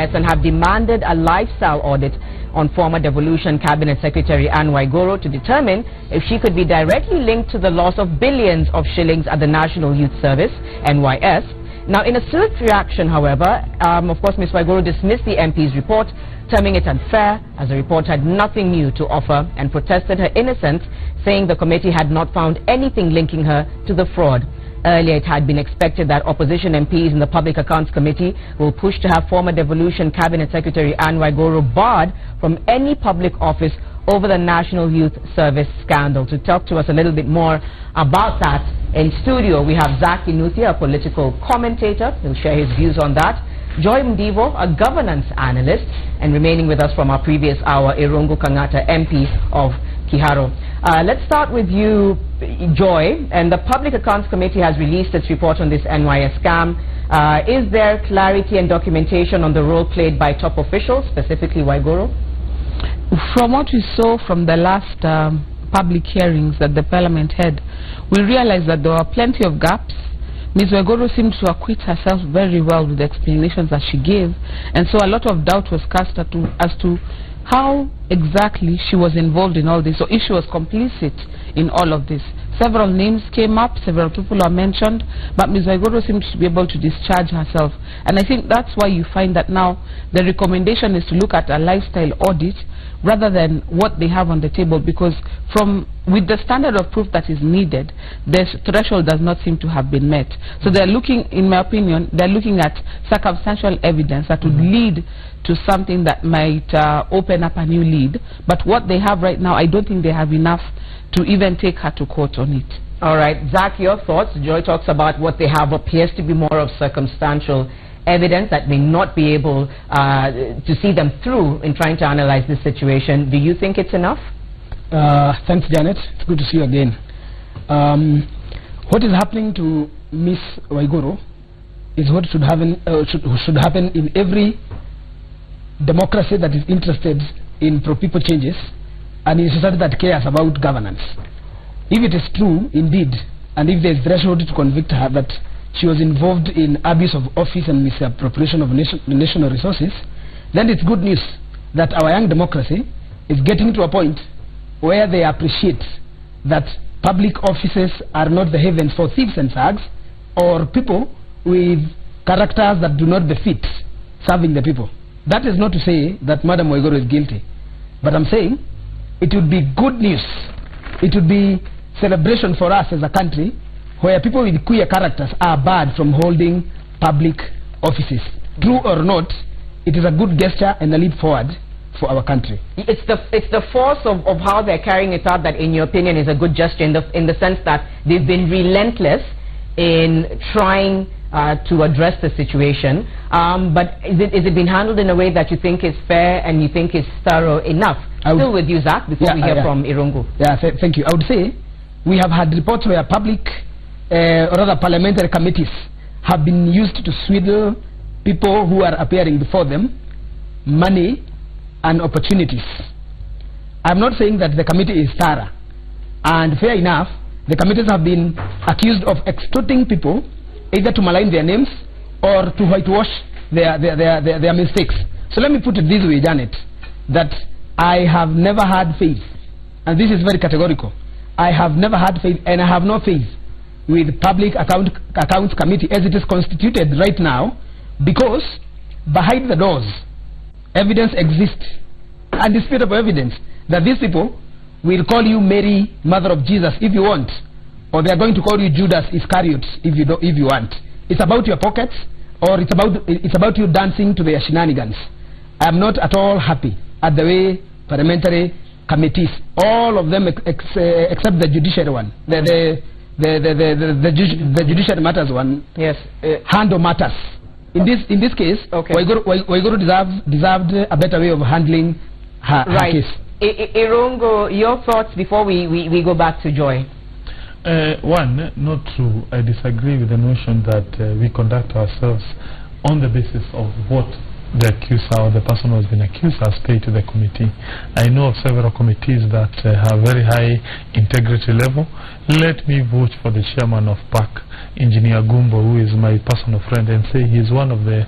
NYS and have demanded a lifestyle audit on former Devolution Cabinet Secretary Anne Waiguru to determine if she could be directly linked to the loss of billions of shillings at the National Youth Service, NYS. Now, in a swift reaction, however, of course, Ms. Waiguru dismissed the MP's report, terming it unfair, as the report had nothing new to offer, and protested her innocence, saying the committee had not found anything linking her to the fraud. Earlier, it had been expected that opposition MPs in the Public Accounts Committee will push to have former Devolution Cabinet Secretary Anne Waiguru barred from any public office over the National Youth Service scandal. To talk to us a little bit more about that, in studio we have Zach Inuthia, a political commentator. He'll share his views on that. Joy Mdivo, a governance analyst, and remaining with us from our previous hour, Irungu Kangata, MP of Kiharo. Let's start with you, Joy. And the Public Accounts Committee has released its report on this NYS scam. Is there clarity and documentation on the role played by top officials, specifically Waiguru? From what we saw from the last public hearings that the Parliament had, we realized that there were plenty of gaps. Ms. Waiguru seemed to acquit herself very well with the explanations that she gave, and so a lot of doubt was cast as to how exactly she was involved in all this, or if she was complicit in all of this. Several names came up, several people are mentioned, but Ms. Waiguru seems to be able to discharge herself. And I think that's why you find that now the recommendation is to look at a lifestyle audit rather than what they have on the table, because with the standard of proof that is needed, the threshold does not seem to have been met. So they're looking, in my opinion, they're looking at circumstantial evidence that would lead to something that might open up a new lead. But what they have right now, I don't think they have enough to even take her to court on it. All right, Zach, your thoughts? Joy talks about what they have appears to be more of circumstantial evidence that may not be able to see them through in trying to analyze this situation. Do you think it's enough? Thanks, Janet. It's good to see you again. What is happening to Ms. Waiguru is what should happen in every democracy that is interested in pro-people changes and in a society that cares about governance. If it is true, indeed, and if there is threshold to convict her that she was involved in abuse of office and misappropriation of national resources, then it's good news that our young democracy is getting to a point where they appreciate that public offices are not the havens for thieves and thugs or people with characters that do not befit serving the people. That is not to say that Madam Waiguru is guilty, but I'm saying it would be good news, it would be celebration for us as a country where people with queer characters are barred from holding public offices. True or not, it is a good gesture and a leap forward for our country. It's the force of how they're carrying it out that, in your opinion, is a good gesture in the sense that they've been relentless in trying to address the situation. But is it being handled in a way that you think is fair and you think is thorough enough? Still with you, Zach, before we hear from Irungu. Yeah, thank you. I would say we have had reports where public or rather parliamentary committees have been used to swindle people who are appearing before them, money and opportunities. I'm not saying that the committee is thorough, and fair enough, the committees have been accused of extorting people either to malign their names or to whitewash their mistakes. So let me put it this way, Janet, that I have never had faith, and this is very categorical. I have never had faith, and I have no faith with Public Accounts Committee as it is constituted right now, because behind the doors evidence exists, undisputable evidence, that these people will call you Mary, Mother of Jesus, if you want, or they are going to call you Judas Iscariot if you want. It's about your pockets, or it's about you dancing to their shenanigans. I am not at all happy at the way parliamentary committees, all of them except the judiciary one, the judiciary matters one, yes, handle matters. In this case, okay, Waiguru deserved a better way of handling her case. Irungu, your thoughts before we go back to Joy. One, not true. I disagree with the notion that we conduct ourselves on the basis of what the accuser or the person who has been accused has paid to the committee. I know of several committees that have very high integrity level. Let me vote for the chairman of PAC, Engineer Gumbo, who is my personal friend, and say he is one of the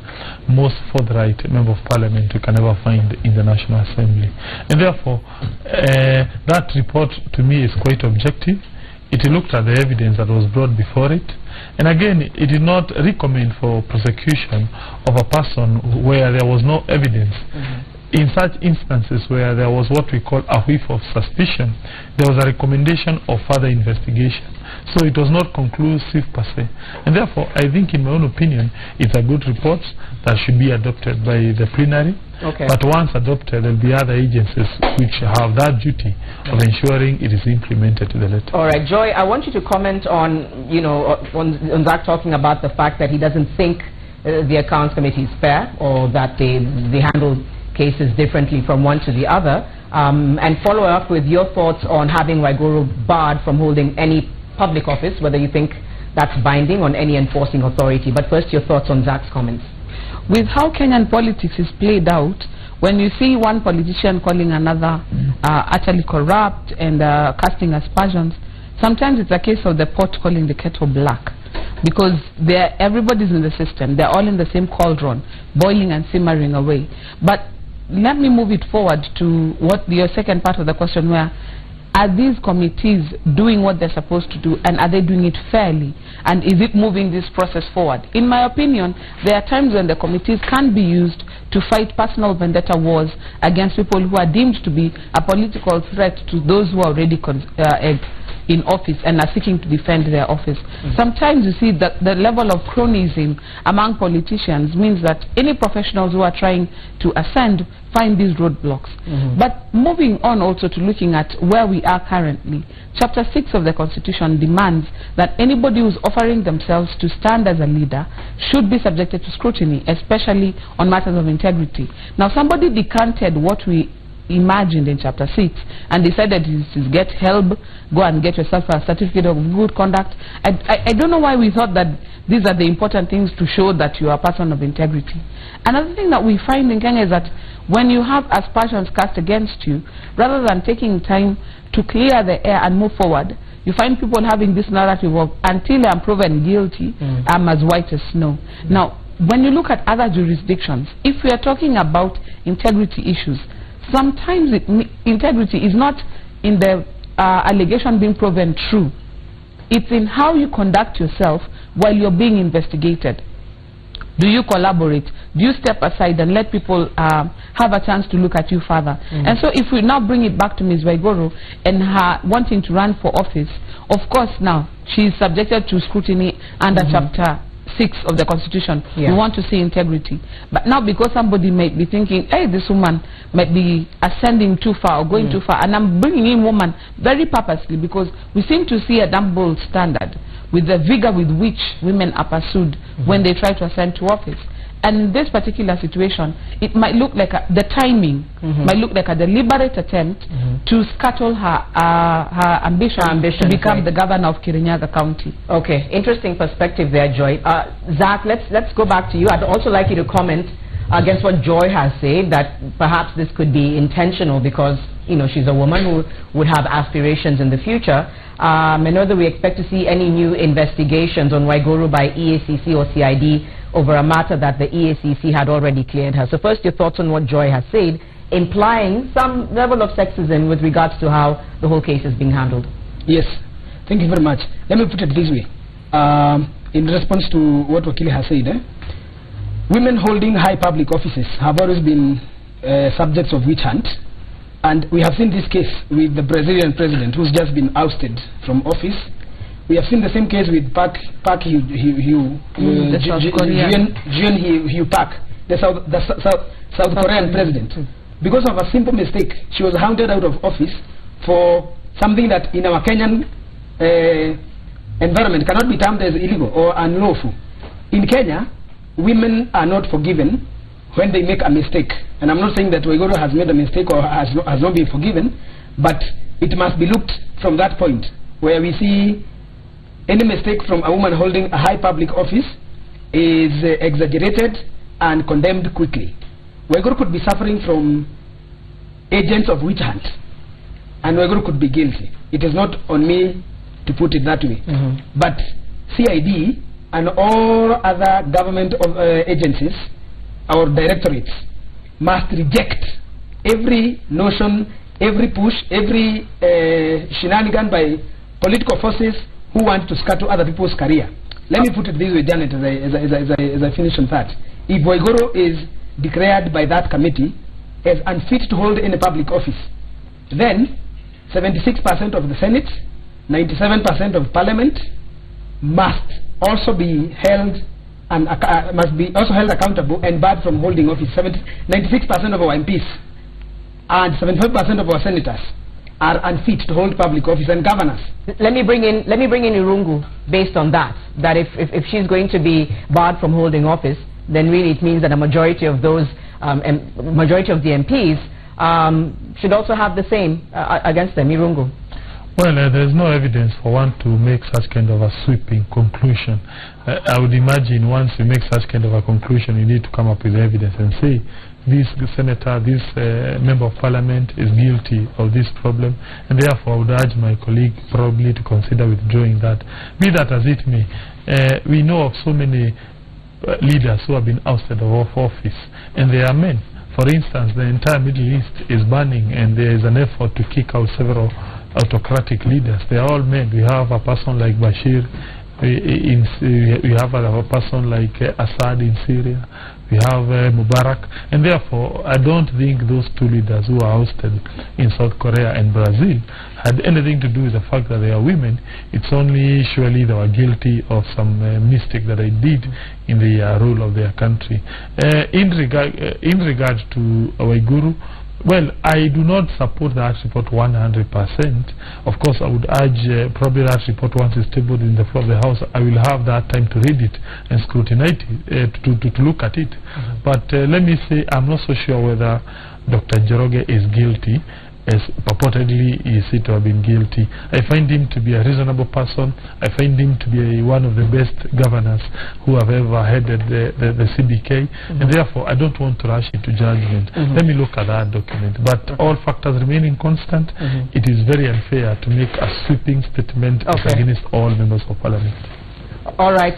most forthright member of parliament we can ever find in the National Assembly. And therefore, that report to me is quite objective. It looked at the evidence that was brought before it, and again, it did not recommend for prosecution of a person where there was no evidence. In such instances where there was what we call a whiff of suspicion, there was a recommendation of further investigation. So it was not conclusive per se. And therefore, I think in my own opinion, it's a good report that should be adopted by the plenary. Okay. But once adopted, there will be other agencies which have that duty of ensuring it is implemented to the letter. All right, Joy, I want you to comment on, on Zach talking about the fact that he doesn't think the Accounts Committee is fair, or that they handle cases differently from one to the other, and follow up with your thoughts on having Waiguru barred from holding any public office, whether you think that's binding on any enforcing authority. But first, your thoughts on Zach's comments. With how Kenyan politics is played out, when you see one politician calling another utterly corrupt and casting aspersions, sometimes it's a case of the pot calling the kettle black, because everybody's in the system. They're all in the same cauldron, boiling and simmering away. But let me move it forward to your second part of the question, where are these committees doing what they're supposed to do, and are they doing it fairly, and is it moving this process forward? In my opinion, there are times when the committees can be used to fight personal vendetta wars against people who are deemed to be a political threat to those who are already in office and are seeking to defend their office. Sometimes you see that the level of cronyism among politicians means that any professionals who are trying to ascend find these roadblocks. But moving on also to looking at where we are currently, Chapter 6 of the Constitution demands that anybody who's offering themselves to stand as a leader should be subjected to scrutiny, especially on matters of integrity. Now, somebody decanted what we imagined in Chapter 6 and decided to get help, go and get yourself a certificate of good conduct. I don't know why we thought that these are the important things to show that you are a person of integrity. Another thing that we find in Kenya is that when you have aspersions cast against you, rather than taking time to clear the air and move forward, you find people having this narrative of, until I'm proven guilty, I'm as white as snow. Now, when you look at other jurisdictions, if we are talking about integrity issues, sometimes integrity is not in the allegation being proven true. It's in how you conduct yourself while you're being investigated. Do you collaborate? Do you step aside and let people have a chance to look at you further? And so if we now bring it back to Ms. Waiguru and her wanting to run for office, of course now she is subjected to scrutiny under Chapter 6 of the Constitution. We want to see integrity. But now, because somebody might be thinking, hey, this woman might be ascending too far or going too far, and I'm bringing in woman very purposely because we seem to see a double standard with the vigor with which women are pursued when they try to ascend to office. And in this particular situation, it might look like the timing might look like a deliberate attempt to scuttle her ambition to become the governor of Kirinyaga County. Okay, interesting perspective there, Joy. Zach, let's go back to you. I'd also like you to comment against what Joy has said, that perhaps this could be intentional because she's a woman who would have aspirations in the future. And whether we expect to see any new investigations on Waiguru by EACC or CID over a matter that the EACC had already cleared her. So first, your thoughts on what Joy has said, implying some level of sexism with regards to how the whole case is being handled. Yes, thank you very much. Let me put it this way. In response to what Wakili has said, women holding high public offices have always been subjects of witch hunt. And we have seen this case with the Brazilian president who's just been ousted from office. We have seen the same case with Park Hyu-Pak, the South Korean president. Because of a simple mistake, she was hounded out of office for something that in our Kenyan environment cannot be termed as illegal or unlawful. In Kenya, women are not forgiven when they make a mistake. And I'm not saying that Waiguru has made a mistake or has not been forgiven, but it must be looked from that point, where we see any mistake from a woman holding a high public office is exaggerated and condemned quickly. Waiguru could be suffering from agents of witch hunt, and Waiguru could be guilty. It is not on me to put it that way. But CID and all other government agencies or directorates must reject every notion, every push, every shenanigan by political forces who want to scuttle other people's career. Let me put it this way, Janet, as I finish on that. If Waiguru is declared by that committee as unfit to hold any public office, then 76% of the Senate, 97% of Parliament must also be held and must be also held accountable and barred from holding office. 96% of our MPs and 75% of our senators are unfit to hold public office, and governors. Let me bring in Irungu based on that. That if she's going to be barred from holding office, then really it means that a majority of those majority of the MPs should also have the same against them. Irungu. Well, there's no evidence for one to make such kind of a sweeping conclusion. I would imagine once you make such kind of a conclusion, you need to come up with evidence and say, this senator, this member of parliament is guilty of this problem, and therefore I would urge my colleague probably to consider withdrawing that. Be that as it may, we know of so many leaders who have been ousted of office, and they are men. For instance, the entire Middle East is burning, and there is an effort to kick out several autocratic leaders. They are all men. We have a person like Bashir, we have a person like Assad in Syria, we have Mubarak, and therefore I don't think those two leaders who are ousted in South Korea and Brazil had anything to do with the fact that they are women. It's only surely they were guilty of some mistake that they did in the rule of their country. In regard to Waiguru, well, I do not support that report 100%. Of course, I would urge probably that report, once it's tabled in the floor of the House, I will have that time to read it and scrutinize it, to look at it. But let me say, I'm not so sure whether Dr. Njoroge is guilty, as purportedly he is said to have been guilty. I find him to be a reasonable person. I find him to be one of the best governors who have ever headed the CBK, and therefore I don't want to rush into judgment. Let me look at that document. But all factors remaining constant, it is very unfair to make a sweeping statement against all members of parliament. All right,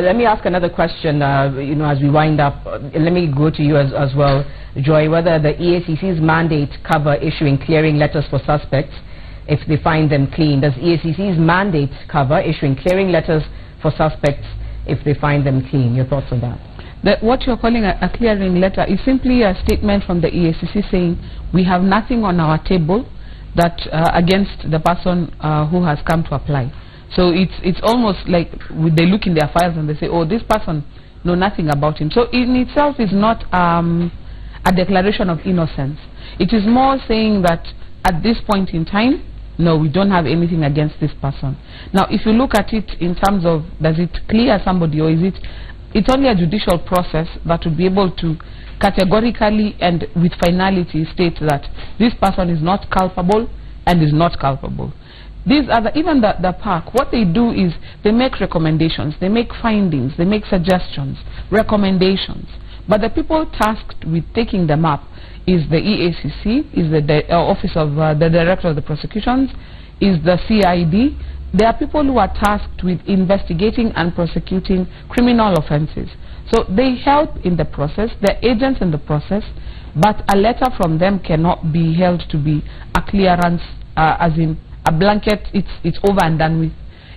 let me ask another question, you know, as we wind up. Let me go to you as well, Joy, whether the EACC's mandate cover issuing clearing letters for suspects if they find them clean. Does EACC's mandate cover issuing clearing letters for suspects if they find them clean? Your thoughts on that? What you're calling a clearing letter is simply a statement from the EACC saying we have nothing on our table that against the person who has come to apply. So it's almost like they look in their files and they say, oh, this person know nothing about him. So in itself is not a declaration of innocence. It is more saying that at this point in time, no, we don't have anything against this person. Now, if you look at it in terms of does it clear somebody, or is it's only a judicial process that would be able to categorically and with finality state that this person is not culpable and is not culpable. These other, even the park, what they do is they make recommendations, they make findings, they make suggestions, recommendations. But the people tasked with taking them up is the EACC, is the Office of the Director of the Prosecutions, is the CID. There are people who are tasked with investigating and prosecuting criminal offenses. So they help in the process, they're agents in the process, but a letter from them cannot be held to be a clearance, as in a blanket, it's over and done with.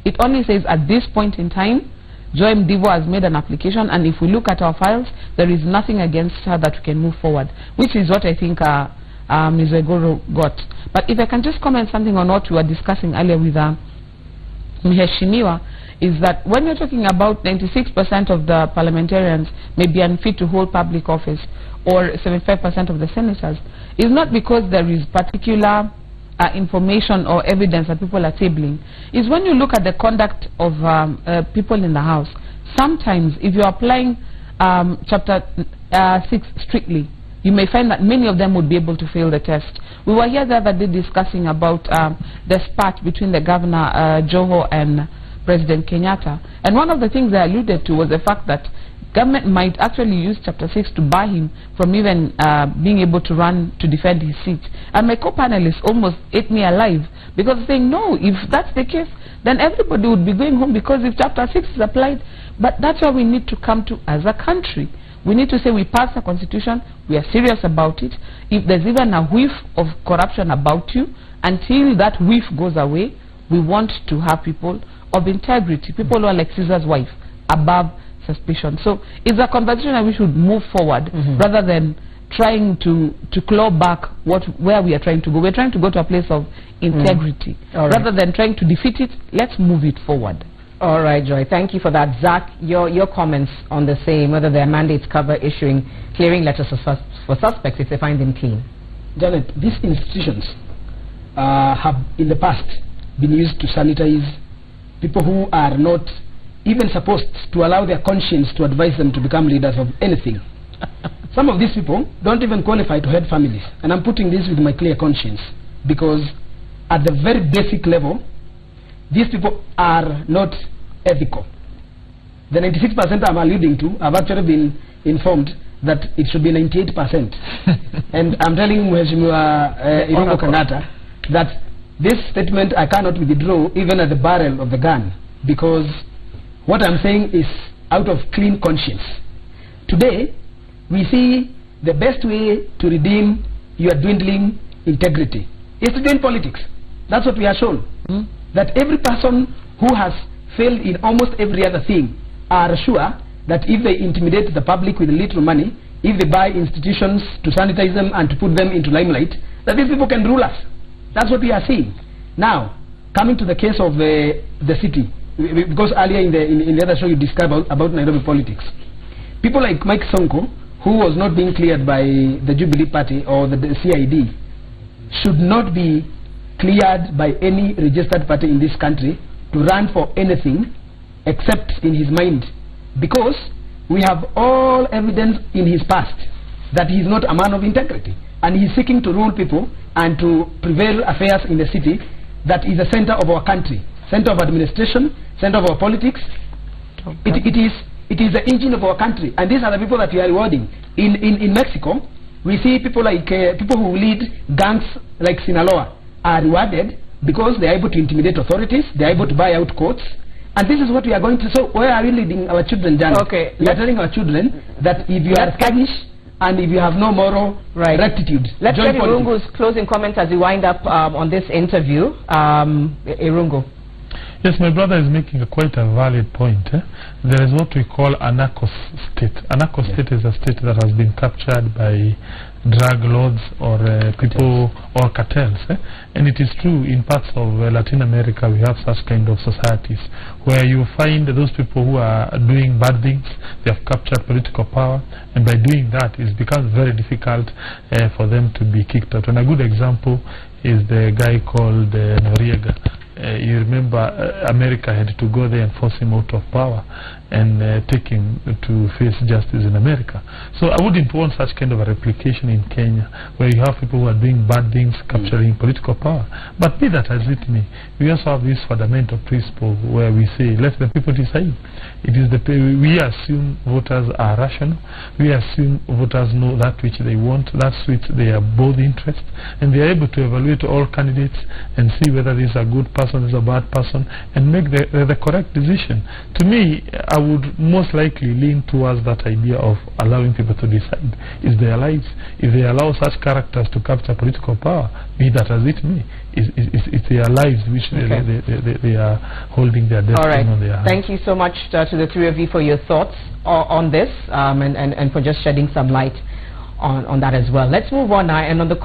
It only says at this point in time, Joy Mdivo has made an application, and if we look at our files, there is nothing against her that we can move forward, which is what I think Ms. Waiguru got. But if I can just comment something on what we were discussing earlier with Mheshimiwa, is that when you're talking about 96% of the parliamentarians may be unfit to hold public office, or 75% of the senators, is not because there is particular information or evidence that people are tabling. Is when you look at the conduct of people in the House, sometimes if you're applying Chapter 6 strictly, you may find that many of them would be able to fail the test. We were here the other day discussing about the spat between the Governor Joho and President Kenyatta, and one of the things I alluded to was the fact that government might actually use Chapter 6 to bar him from even being able to run to defend his seat. And my co-panelists almost ate me alive because saying, no, if that's the case, then everybody would be going home, because if Chapter 6 is applied, but that's what we need to come to as a country. We need to say we passed a constitution, we are serious about it. If there's even a whiff of corruption about you, until that whiff goes away, we want to have people of integrity, people who are like Caesar's wife, above suspicion. So it's a conversation that we should move forward rather than trying to claw back where we are trying to go. We're trying to go to a place of integrity. Rather than trying to defeat it, let's move it forward. All right, Joy. Thank you for that. Zach, your comments on the same, whether their mandates cover issuing clearing letters for suspects if they find them clean. Janet, these institutions have in the past been used to sanitize people who are not even supposed to allow their conscience to advise them to become leaders of anything. Some of these people don't even qualify to head families. And I'm putting this with my clear conscience, because at the very basic level, these people are not ethical. The 96% I'm alluding to, I've actually been informed that it should be 98%. And I'm telling Mheshimiwa Irungo Kangata that this statement I cannot withdraw even at the barrel of the gun, because what I'm saying is out of clean conscience. Today, we see the best way to redeem your dwindling integrity is to do in politics. That's what we are shown. That every person who has failed in almost every other thing are sure that if they intimidate the public with little money, if they buy institutions to sanitize them and to put them into limelight, that these people can rule us. That's what we are seeing. Now, coming to the case of the city, because earlier in the other show you described about Nairobi politics, people like Mike Sonko, who was not being cleared by the Jubilee Party or the CID, should not be cleared by any registered party in this country to run for anything except in his mind, because we have all evidence in his past that he is not a man of integrity, and he is seeking to rule people and to prevail affairs in the city that is the center of our country, center of administration, center of our politics. It is the engine of our country, and these are the people that we are rewarding. In Mexico, we see people like people who lead gangs like Sinaloa are rewarded because they are able to intimidate authorities, they are able to buy out courts, and this is what we are going to. So where are we leading our children, Janet? Okay, we are telling our children that if you are skaggish and if you have no moral rectitude, let's get Irungo's closing comments as we wind up on this interview. Irungo. Yes, my brother is making quite a valid point. There is what we call a narco state. A narco state is a state that has been captured by drug lords or people or cartels. And it is true in parts of Latin America we have such kind of societies where you find those people who are doing bad things, they have captured political power, and by doing that it becomes very difficult for them to be kicked out. And a good example is the guy called Noriega. You remember America had to go there and force him out of power and take him to face justice in America. So I wouldn't want such kind of a replication in Kenya, where you have people who are doing bad things, capturing political power. But be that as it may, we also have this fundamental principle where we say, let the people decide. It is we assume voters are rational. We assume voters know that which they want, that suits their both interests, and they are able to evaluate all candidates and see whether this is a good person, is a bad person, and make the correct decision. To me, I would most likely lean towards that idea of allowing people to decide. Is their lives, if they allow such characters to capture political power, be that as it may, it's their lives which they are holding their destiny on their hands. Thank you so much to the three of you for your thoughts on this and for just shedding some light on that as well. Let's move on now, and on the